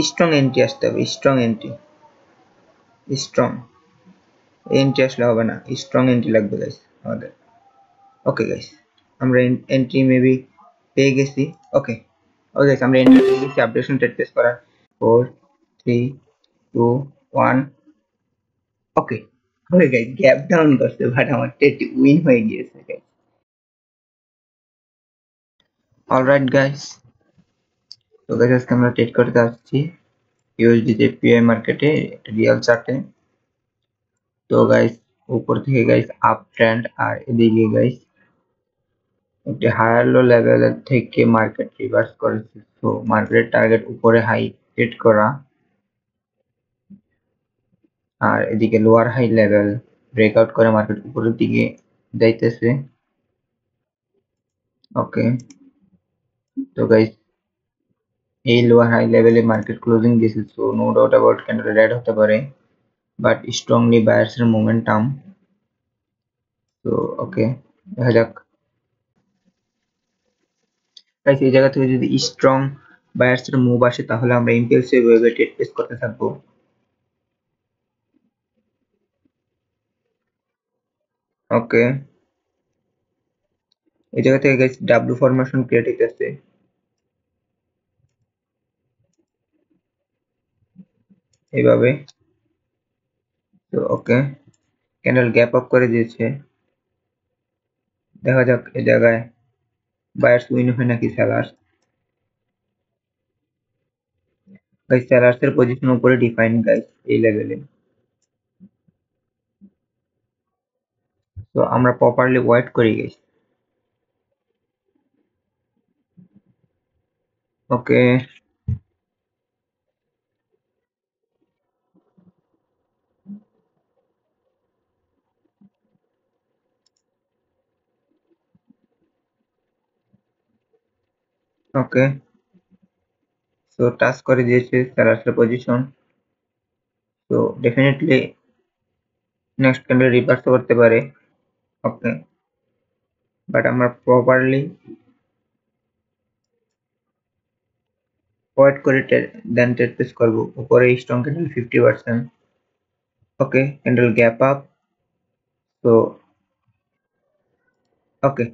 Strong entry আসতে হবে, strong entry, strong entry আসলে হবে না, স্ট্রং এন্ট্রি লাগবে গাইস আমাদের। ওকে গাইস, আমরা এন্ট্রি মেবি পেয়ে গেছি। ওকে ওকে গাইস, আমরা এন্ট্রি পেয়ে গেছি আপডেশন টেট পেস করার 4 3 2 1। ওকে ওকে গাইস, গ্যাপ ডাউন করছে বাট আমার টেট উইন হয়ে গিয়েছে গাইস। অলরাইট গাইস, তো গাইস আজকে আমরা ট্রেড করতে আসছি ইউএসডি জেপিআই মার্কেটে রিয়েল চার্টে। তো গাইস উপর থেকে গাইস আপ ট্রেন্ড, আর এদিকে গাইস একটি হায়ার লো লেভেলের থেকে মার্কেট রিভার্স করেছে। তো মার্কেটের টার্গেট উপরে হাই ট্রেড করা, আর এদিকে লোয়ার হাই লেভেল ব্রেকআউট করে মার্কেট উপরের দিকে যাইতেছে। ওকে, তো গাইস এই লোয়ার হাই লেভেলে মার্কেট ক্লোজিং দিয়েছে, so no doubt about candle red হতে পারে, বাট স্ট্রংলি বায়ার্স এর মোমেন্টাম। তো ওকে, দেখা যাক গাইস, এই জায়গা থেকে যদি স্ট্রং বায়ার্স এর মুভ আসে তাহলে আমরা ইম্পালসিভ ওয়েভে ট্রেড প্লেস করতে থাকবো। ওকে, এই জায়গা থেকে গাইস ডাব্লিউ ফরমেশন ক্রিয়েট হইতেছে, এইভাবে। তো ওকে, ক্যান্ডেল গ্যাপ আপ করে দিয়েছে, দেখা যাক এই জায়গায় বায়ার্স উইন হয় নাকি সেলার্স। গাইস সেলার্স এর পজিশন উপরে ডিফাইন গাইস এই লেভেলে, তো আমরা প্রপারলি ওয়েট করি গাইস। ওকে, ওকে, সো টাচ করে দিয়েছে সেলার্স এর পজিশন। তো ডেফিনেটলি নেক্সট ক্যান্ডেল রিভার্স করতে পারে। ওকে, বাট আমরা প্রপারলি ওয়েট করে দেন ট্রেড প্লেস করবো। উপরে স্ট্রং ক্যান্ডেল 50%। ওকে, ক্যান্ডেল গ্যাপ আপ। তো ওকে,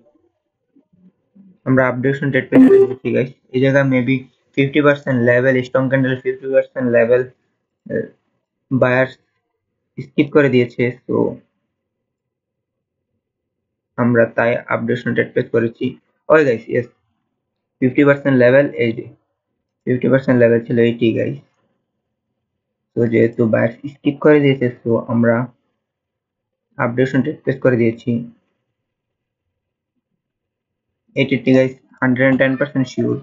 আমরা আপডেশন ট্রেড প্লেস করে দিচ্ছি গাইস। এই জায়গা maybe 50% level strong candle 50% level buyers skip করে দিয়েছে, তো আমরা তাই আপডেশন ট্রেড প্লেস করেছি। ওকে গাইস, ইয়েস 50% লেভেল, এই যে 50% লেভেল ছিল এইটি গাইস। তো যেহেতু বায়ার্স স্কিপ করে দিয়েছে, তো আমরা আপডেশন ট্রেড প্লেস করে দিয়েছি। এটি গাইস 110% শিওর,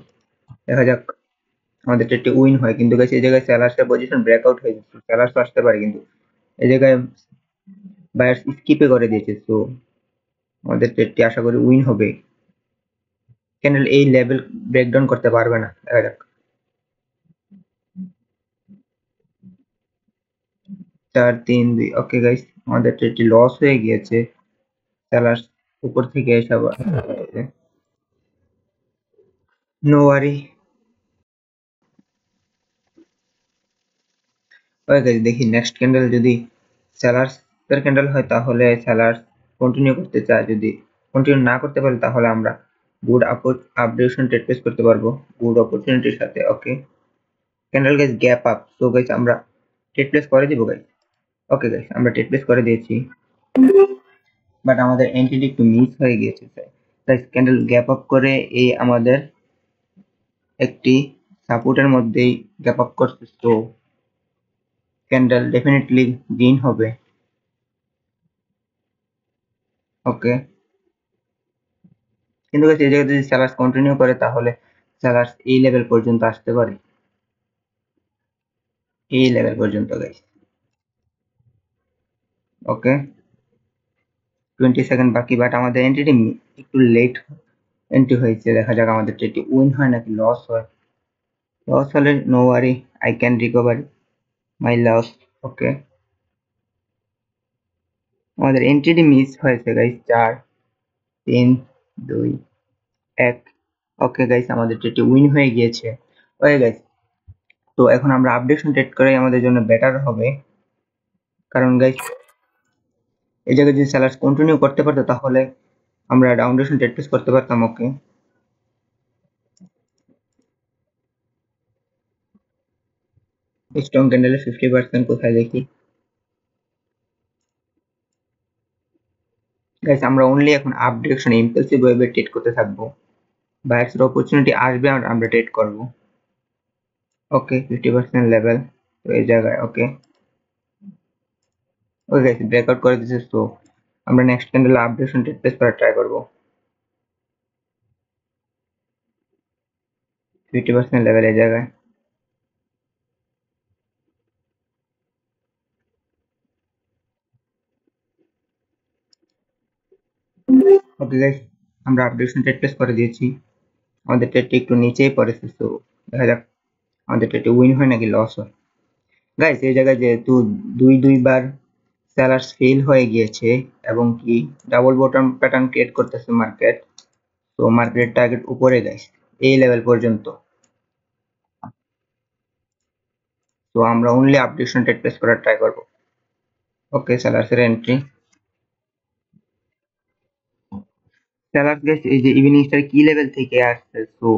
দেখা যাক আমাদের ট্রেডটি উইন হয়। কিন্তু গাইস এই জায়গায় সেলার্সের পজিশন ব্রেকআউট হয়ে যাচ্ছে, সেলার্স আসতে পারে, কিন্তু এই জায়গায় বায়ার্স স্কিপে করে দিয়েছে, তো আমাদের ট্রেডটি আশা করি উইন হবে। ক্যান্ডেল এই লেভেল ব্রেকডাউন করতে পারবে না, দেখা যাক। 4 3 2। ওকে গাইস, আমাদের ট্রেডটি লস হয়ে গিয়েছে, সেলার্স উপর থেকে এসে নো ওয়ারি। ওকে গাইস, দেখি নেক্সট ক্যান্ডেল যদি সেলার্স এর ক্যান্ডেল হয় তাহলে সেলার্স কন্টিনিউ করতে চায়, যদি কন্টিনিউ না করতে পারে তাহলে আমরা গুড আপডেশন ট্রেড প্লেস করতে পারবো গুড অপরচুনিটির সাথে। Okay, candle guys gap up, so guys আমরা ট্রেড প্লেস করে দিব গাইস। ওকে গাইস, আমরা ট্রেড প্লেস করে দিয়েছি, বাট আমাদের এন্ট্রিটি একটু মিস হয়ে গিয়েছে। গাইস ক্যান্ডেল গ্যাপ আপ করে এই আমাদের একটি সাপোর্টের মধ্যেই গ্যাপ আপ করছে, তো ক্যান্ডেল ডেফিনেটলি গেইন হবে। ওকে, কিন্তু গাইস এই জায়গায় যদি সেলার্স কন্টিনিউ করে তাহলে সেলার্স এই লেভেল পর্যন্ত আসতে পারে, এই লেভেল পর্যন্ত গাইস। ওকে, 20 সেকেন্ড বাকি, বাট আমাদের এন্ট্রিটি একটু লেট এন্ট্রি হয়েছে, দেখা যাক আমাদের ট্রেডটি উইন হয় নাকি লস হয়। লস হলে no worry, I can recover my loss. Okay, আমাদের এন্ট্রিটি মিস হয়েছে গাইস, 4 3 2 1। ওকে গাইস, আমাদের ট্রেডটি উইন হয়ে গিয়েছে। ওকে গাইস, তো এখন আমরা আপডেশন ট্রেড করে আমাদের জন্য বেটার হবে, কারণ গাইস এই জায়গায় যদি সেলার্স কন্টিনিউ করতে পারতো তাহলে আমরা ডাউনডেশন ট্রেড প্লেস করতে পারতাম। ওকে, স্ট্রং ক্যান্ডেলের 50% কোথায় দেখি গাইস। আমরা অনলি এখন আপ ডিরেকশন ইম্পালসিভ ওয়েবে ট্রেড করতে থাকবো, বায়ার্সের অপরচুনিটি আসবে আর আমরা ট্রেড করব। ওকে 50% লেভেল, তো এই জায়গায় ওকে ওকে গাইস ব্রেকআউট করে দিয়েছে। তো আমরা নেক্সট ক্যান্ডেলে আপ ডিরেকশন ট্রেড প্লেস করার ট্রাই করব 50% লেভেল এই জায়গায়। ওকে গাইস, আমরা আপ ডিরেকশন ট্রেড প্লেস করে দিয়েছি, আমাদের ট্রেডটি একটু নিচেই পড়েছে। তো দেখা যাক আমাদের ট্রেডটি উইন হয় নাকি লস হয়। গাইস এই জায়গায় যেহেতু দুইবার সেলার্স ফেল হয়ে গিয়েছে এবং কি ডাবল বটম প্যাটার্ন ক্রিয়েট করতেছে মার্কেট, তো মার্কেট টার্গেট উপরে গাইস এই লেভেল পর্যন্ত। তো আমরা অনলি আপডেশন ট্রেড প্লেস করার ট্রাই করব। ওকে সেলার্স এর এন্ট্রি, সেলার্স গাইস এই যে ইভিনিং স্টার কি লেভেল থেকে আসছে, তো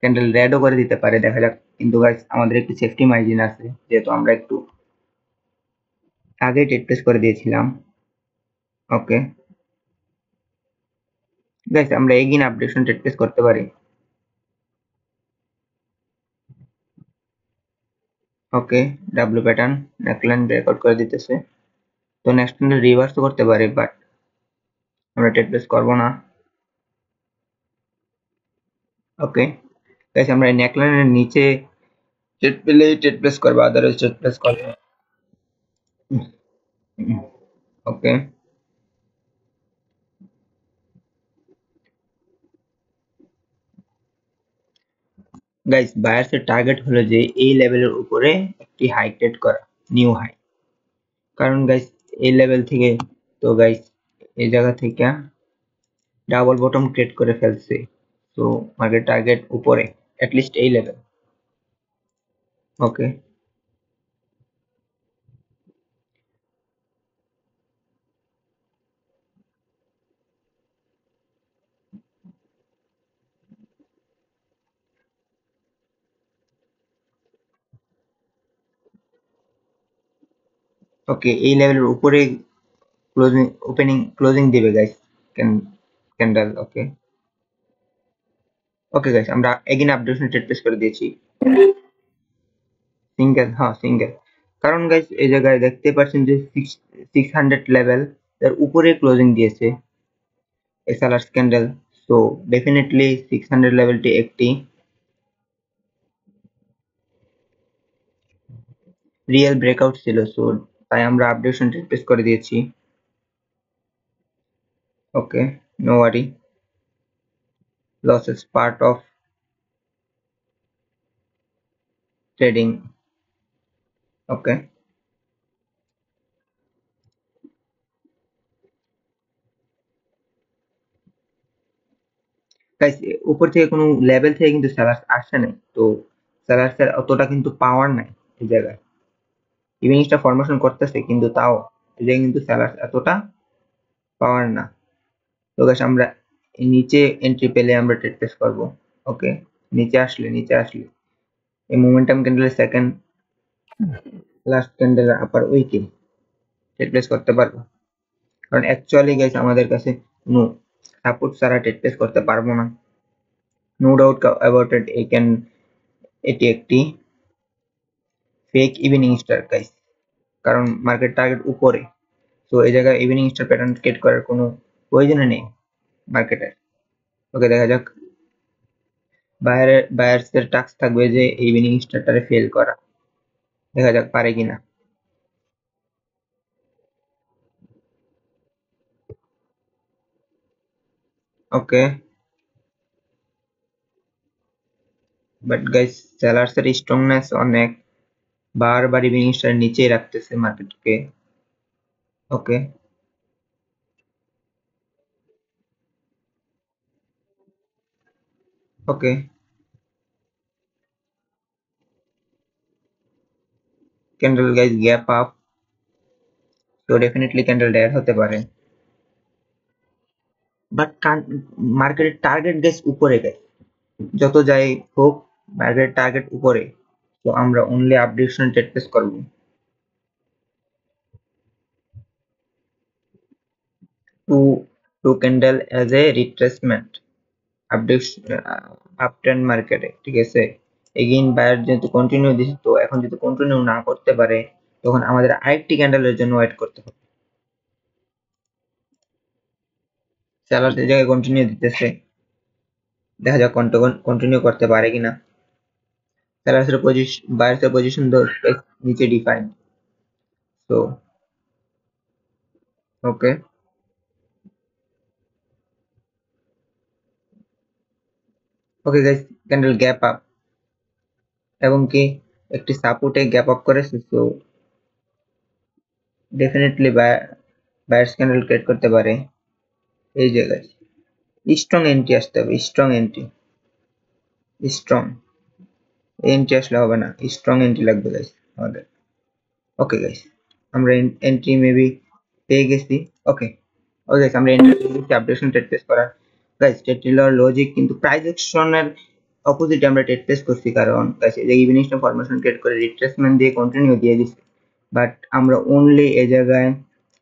ক্যান্ডেল রেডও করে দিতে পারে, দেখা যাক। কিন্তু গাইস আমাদের একটু সেফটি মার্জিন আছে যেহেতু আমরা একটু আগে ট্রেড প্লেস করে দিয়েছিলাম। ওকে গাইস আমরা এগিন আপডেশন ট্রেড প্লেস করতে পারি। ওকে ডাব্লিউ প্যাটার্ন নেকলাইন ব্রেকআউট করে দিতেছে, তো নেক্সট ক্যান্ডেল রিভার্সও করতে পারে, বাট আমরা ট্রেড প্লেস করবো না। ওকে গাইস আমরা নেকলাইনের নিচে ট্রেড পেলেই ট্রেড প্লেস করবো, আদারওয়াইজ ট্রেড প্লেস করবো। ওকে গাইস বায়ার্সের টার্গেট হলো যে এই লেভেলের উপরে একটি হাই ট্রেড করা, নিউ হাই, কারণ গাইস এই লেভেল থেকে, তো গাইস এই জায়গা থেকে ডাবল বটম ক্রিয়েট করে ফেলছে, তো মার্কেট টার্গেট উপরে অ্যাটলিস্ট এই লেভেল। ওকে ওকে এই লেভেলের উপরে ক্লোজিং ওপেনিং ক্লোজিং দিবে গাইস ক্যান্ডেল। ওকে ওকে গাইস আমরা এগেইন আপডেশন ট্রেড প্লেস করে দিয়েছি সিঙ্গেল, হ্যাঁ সিঙ্গেল, কারণ গাইস এই জায়গায় দেখতে পাচ্ছেন যে 600 লেভেল এর উপরে ক্লোজিং দিয়েছে এসএলআর ক্যান্ডেল, সো ডেফিনেটলি 600 লেভেলটি একটি রিয়েল ব্রেকআউট ছিল, সো তাই আমরা আপডেশন ট্রেড প্লেস করে দিয়েছি। Okay no worry, loss is part of trading. Okay guys উপর থেকে কোনো লেভেল থেকে কিন্তু সেলার্স আসছে নাই, তো সেলার্সের অতটা কিন্তু পাওয়ার নাই এই জায়গায়, ইভিনিংসটা ফরমেশন করতেছে কিন্তু তাও এই জায়গায় কিন্তু সেলার্স এতটা পাওয়ার না। তো গাইস আমরা নিচে এন্ট্রি পেলে আমরা ট্রেড প্লেস করব। ওকে নিচে আসলে এই মোমেন্টাম ক্যান্ডেলের সেকেন্ড লাস্ট ক্যান্ডেলের আপার উইকে ট্রেড প্লেস করতে পারবো, কারণ অ্যাকচুয়ালি গাইস আমাদের কাছে কোনো সাপোর্ট ছাড়া ট্রেড প্লেস করতে পারবো না। নো ডাউট অ্যাবাউট ইট, এটি একটি ফেক ইভিনিং স্টার গাইস, কারণ মার্কেট টার্গেট উপরে, তো এই জায়গায় ইভিনিং স্টার প্যাটার্ন ক্রিয়েট করার কোনো প্রয়োজনই নেই মার্কেটের। ওকে দেখা যাক, বায়ার্সের টাস্ক থাকবে যে ইভিনিং স্টারটারে ফেল করা, দেখা যাক পারে কিনা। ওকে বাট গাইস সেলার্সের স্ট্রংনেস অনেক, বারবার ইভিনিং স্টার নিচেই রাখতেছে মার্কেটকে। ওকে ওকে ক্যান্ডেল গাইস গ্যাপ আপ, তো ডেফিনেটলি ক্যান্ডেল রেড হতে পারে, বাট মার্কেটের টার্গেট গাইস উপরে গাইস, যত যাই হোক মার্কেট টার্গেট উপরে, তো আমরা only up direction trade place করব। Two candle as a retracement uptrend মার্কেটে, ঠিক আছে। এগেইন বায়ার যেহেতু কন্টিনিউ দিচ্ছে, তো এখন যদি কন্টিনিউ না করতে পারে তখন আমাদের আরেকটি ক্যান্ডেলের জন্য ওয়েট করতে হবে। সেলার এই জায়গায় কন্টিনিউ দিতেছে, দেখা যাক কন্টিনিউ করতে পারে কিনা। সেলার্সের পজিশন, বায়ার্সের পজিশন তো নিচে ডিফাইন, তো okay okay guys, candle gap up এবং কি একটি সাপোর্টে গ্যাপ আপ করেছে, তো ডেফিনেটলি বায়ার্স ক্যান্ডেল ক্রিয়েট করতে পারে এই জায়গায়। স্ট্রং এন্ট্রি আসতে হবে, স্ট্রং এন্ট্রি, স্ট্রং এন্ট্রি আসলে হবে না, স্ট্রং এন্ট্রি লাগবে গাইস আমাদের। ওকে গাইস, আমরা এন্ট্রি মেবি পেয়ে গেছি। ওকে ওকে গাইস, আমরা এন্ট্রি পেয়ে গেছি আপডেশন ট্রেড প্লেস করার। গাইস ট্রেড টিলার লজিক কিন্তু প্রাইস অ্যাকশনের অপোজিটে আমরা ট্রেড প্লেস করছি, কারণ গাইস এই যে ইভিনিং স্টক ফরমেশন ক্রিয়েট করে রিট্রেসমেন্ট দিয়ে কন্টিনিউ দিয়ে দিছি, বাট আমরা অনলি এই জায়গায়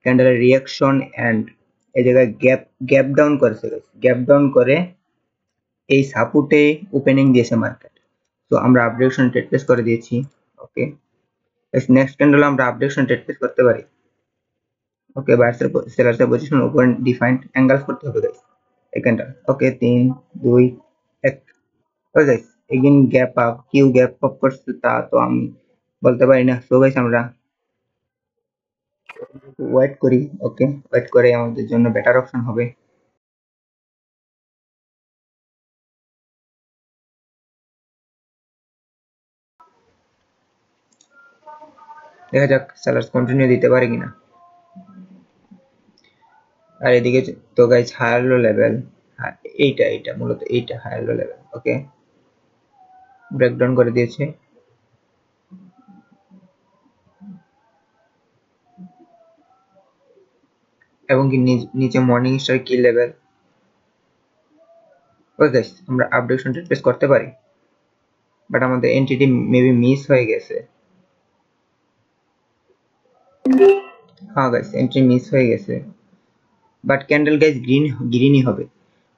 ক্যান্ডেলের রিঅ্যাকশন এন্ড এই জায়গায় গ্যাপ ডাউন করেছে গাইস, গ্যাপ ডাউন করে এই সাপোর্টে ওপেনিং দিয়েছে মার্কেট, তো আমরা আপডেশন ট্রেড প্লেস করে দিয়েছি। ওকে নেক্সট ক্যান্ডেল আমরা আপডেশন ট্রেড প্লেস করতে পারি। ওকে বায়ার্সের সেলার্সের পজিশন উপর ডিফাইন্ড অ্যাঙ্গেলস করতে হবে গাইস এই candle. Okay 3 2 1। Okay guys again gap up, কিউ গ্যাপ আপ করছে তা তো আমি বলতে পারি না, সো গাইস আমরা ওয়েট করি। ওকে ওয়েট করে আমাদের জন্য বেটার অপশন হবে। দেখা যাক সেলার্স কন্টিনিউ দিতে পারে কিনা। আর এদিকে তো গাইস হায়ার লো লেভেল, এইটা মূলত এইটা হায়ার লো লেভেল। ওকে ব্রেকডাউন করে দিয়েছে এবং কি নিচে মর্নিং স্টার কি লেভেল। ওকে গাইস আমরা আপডেশন ট্রেড করতে পারি, বাট আমাদের এন্টিটি মেবি মিস হয়ে গেছে। হ্যাঁ গাইস এন্ট্রি মিস হয়ে গেছে, বাট ক্যান্ডেল গাইস গ্রিনই হবে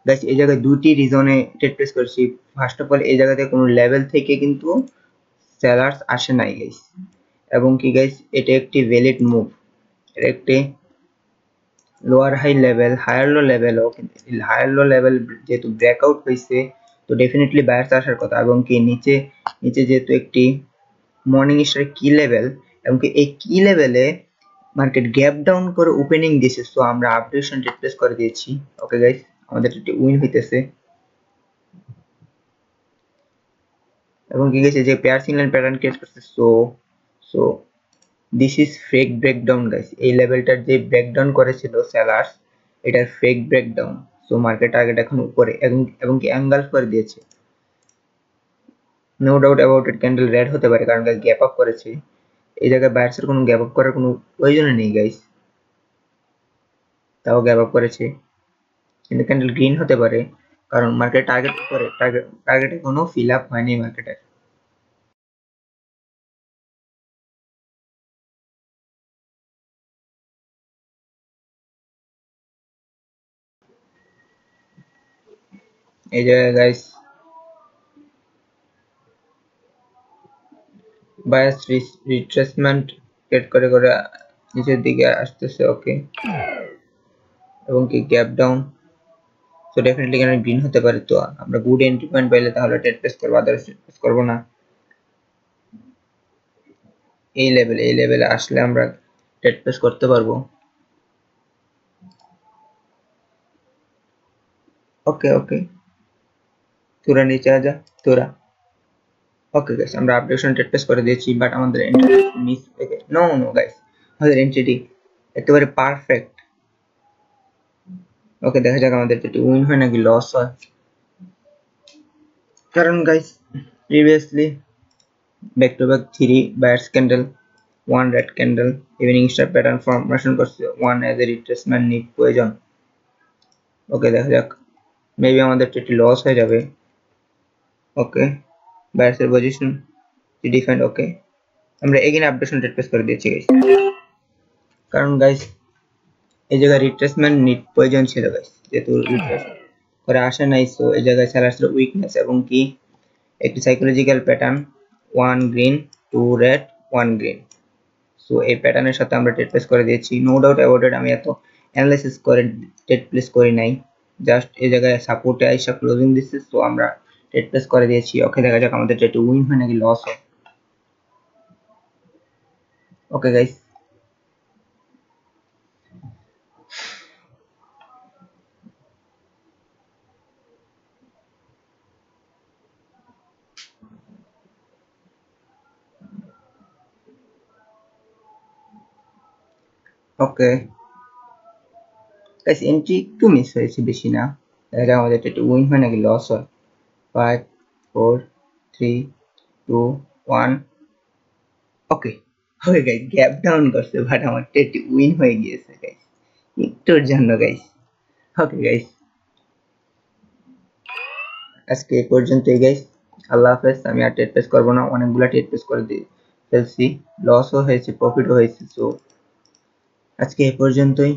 গাইস। এই জায়গায় দুটি রিজনে ট্রেড প্লেস করছি। ফার্স্ট অফ অল এই জায়গাতে কোনো লেভেল থেকে কিন্তু সেলার্স আসে নাই গাইস, এবং কি গাইস এটা একটি ভ্যালিড মুভ, এটা একটি lower high level higher low লেভেলও, হায়ার লো লেভেল যেহেতু ব্রেকআউট হয়েছে তো ডেফিনেটলি বায়ার্স আসার কথা, এবং কি নিচে নিচে যেহেতু একটি মর্নিং স্টার কি লেভেল, এবং কি এই কি লেভেলে মার্কেট গ্যাপ ডাউন করে ওপেনিং দিয়েছে, সো আমরা আপডেশন রিপ্লেস করে দিয়েছি। ওকে গাইস আমাদের একটি উইন হইতেছে, এবং কি গেছে যে পেয়ার সিগন্যাল প্যাটার্ন ক্রিয়েট করছে, so so this is fake breakdown guys. এই লেভেলটার যে ব্রেকডাউন করেছিল সেলার্স, এটার fake breakdown, so market target এখন উপরে এবং কি অ্যাঙ্গেল করে দিয়েছে। No doubt about it candle red হতে পারে, কারণ গাইস গ্যাপ আপ করেছে। এই জায়গায় বায়ার্সের কোনো গ্যাপ আপ করার কোনো প্রয়োজন নেই গাইস, তাও গ্যাপ আপ করেছে। কিন্তু ক্যান্ডেল গ্রিন হতে পারে, কারণ মার্কেট টার্গেট করে টার্গেটে কোনো ফিল আপ হয়নি মার্কেটে। এই জায়গায় গাইস বায়াস রিট্রেসমেন্ট ক্রিয়েট করে করে নিচের দিকে আসতেছে। ওকে এবং কি গ্যাপ ডাউন, সো ডেফিনেটলি এখানে গ্রিন হতে পারে, তো আমরা গুড এন্ট্রি পয়েন্ট পাইলে তাহলে ট্রেড প্লেস করবো, আদারওয়াইজ ট্রেড প্লেস করবো না। এই লেভেলে আসলে আমরা ট্রেড প্লেস করতে পারবো। ওকে ওকে তোরা নিচে আ যা তোরা। ওকে গাইস আমরা আপডেশন ট্রেড প্লেস করে দিয়েছি, বাট আমাদের এন্ট্রি মিস হয়ে গেছে। নো নো গাইস আমাদের এন্ট্রিটি একেবারে পারফেক্ট। ওকে দেখা যাক আমাদের এটি উইন হয় নাকি লস হয়, কারণ guys previously back to back 3 buyers candle one red candle evening star pattern formation করছে one as a retracement need প্রয়োজন ওকে দেখা যাক মেবি আমাদের একটু লস হয়ে যাবে ওকে বাইরের পজিশন ডিফাইন্ড ওকে আমরা এগেইন আপডেশন রেট প্লেস করে দিয়েছি গাইস কারণ গাইস এই জায়গায় রিট্রেসমেন্ট নিড প্রয়োজন ছিল গাইস যেহেতু রিট্রেস করে আসে নাই সো এই জায়গায় সেলার্সের উইকনেস এবং কি একটি psychological pattern 1 green 2 red 1 green so এই প্যাটার্নের সাথে আমরা ট্রেড প্লেস করে দিয়েছি নো ডাউট অ্যাবাউট ইট আমি এত অ্যানালাইসিস করে ট্রেড প্লেস করি নাই জাস্ট এই জায়গায় সাপোর্টে আইসা ক্লোজিং দিচ্ছে সো আমরা ট্রেড প্লেস করে দিয়েছি ওকে দেখা যাক আমাদের ট্রেড উইন হয় নাকি লস হয় okay guys okay guys entry একটু মিস হয়েছে বেশি না দেখা যাক আমাদের ট্রেড উইন হয় নাকি লস হয় 5 4 3 2 1 ওকে ওকে গাইস গ্যাপ ডাউন করছে বাট আমার ট্রেড উইন হয়ে গিয়েছে গাইস একটুর জন্য গাইস ওকে গাইস আজকে এই পর্যন্তই গাইস আল্লাহ হাফেজ আমি আর ট্রেড প্লেস করবো না অনেকগুলো ট্রেড প্লেস করে দিয়ে ফেলছি লসও হয়েছে প্রফিটও হয়েছে সো আজকে এই পর্যন্তই